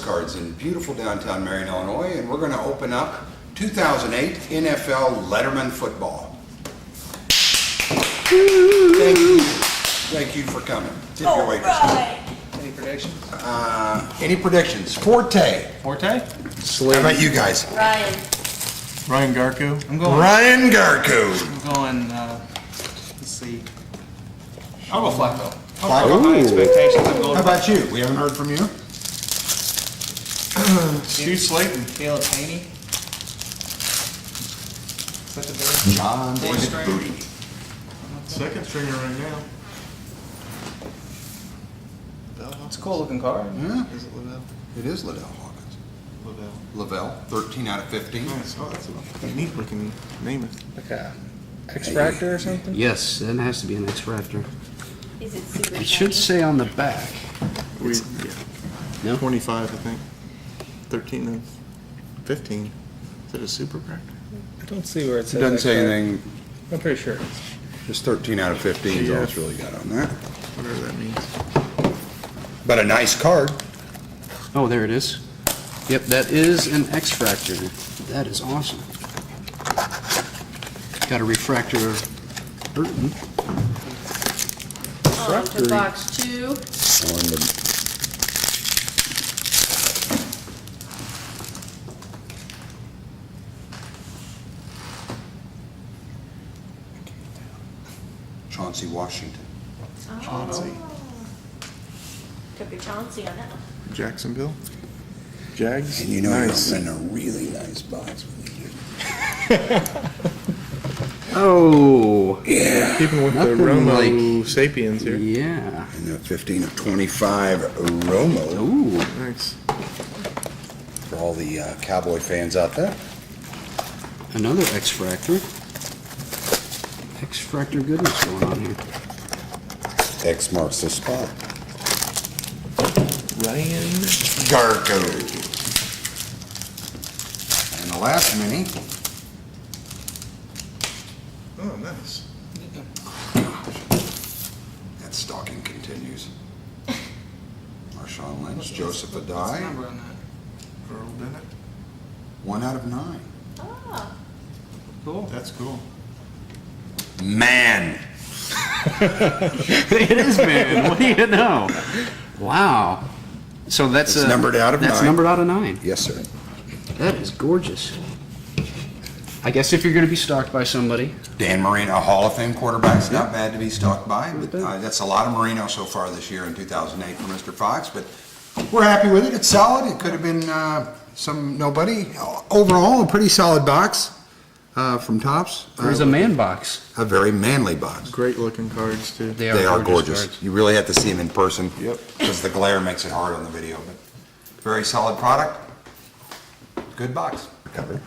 Postcards in beautiful downtown Marion, Illinois, and we're going to open up 2008 NFL Letterman Football. Thank you for coming. Tip your waitress. Right. Any predictions? Any predictions? Forte. Forte? How about you guys? Ryan Garku. I'm going. Ryan Garku. I'm going. Let's see. I'll go Flacco. Flacco? High expectations. I'm going. How about you? We haven't heard from you. Stu Slayton. Caleb Haney. Such a big. John David stringer. Booty. Second stringer right now. It's a cool looking card. Yeah, Is it Lavelle? it is Liddell Hawkins. Lavelle. Lavelle, 13 out of 15. Nice. Oh, that's a neat looking name. Like a X-Fractor or something? Yes, it has to be an X-Fractor. Is it super It should say on the back. Yeah. No? 25, I think. 13 and 15. Is it a super fractor? I don't see where it says It doesn't say X-Fractor. anything, I'm pretty sure. just 13 out of 15 is all it's really got on that. Whatever that means. But a nice card. Oh, there it is. Yep, that is an X-Fractor. That is awesome. Got a refractor of Burton. on to box 2. On the Chauncey Washington. Chauncey. Took a Chauncey on that one. Jacksonville. Jags. And you know Nice. you're in a really nice box. Oh, Yeah. Keeping with the Nothing Romo like- Sapiens here. yeah. And the 15 of 25 Romo Ooh, Nice. for all the Cowboy fans out there. another X-Fractor. X-Fractor goodness going on here. X marks the spot. Ryan. Garco. And the last mini. Oh, nice. That stalking continues. Marshawn Lynch, Joseph What's the Adai, number on that? Earl Bennett. 1 out of 9. Ah, Cool. That's cool. Man. It is, man. What do you know? Wow. So that's It's numbered out of That's 9. numbered out of 9. Yes, sir. That is gorgeous. I guess if you're going to be stalked by somebody, Dan Marino, a Hall of Fame quarterback's not bad to be stalked by, but that's a lot of Marino so far this year in 2008 for Mr. Fox, but we're happy with it. It's solid. It could have been some nobody. Overall, a pretty solid box from Topps. there's a man box. A very manly box. Great looking cards, too. They are gorgeous. cards. You really have to see them in person. Yep. Because the glare makes it hard on the video, but very solid product. Good box. Cover.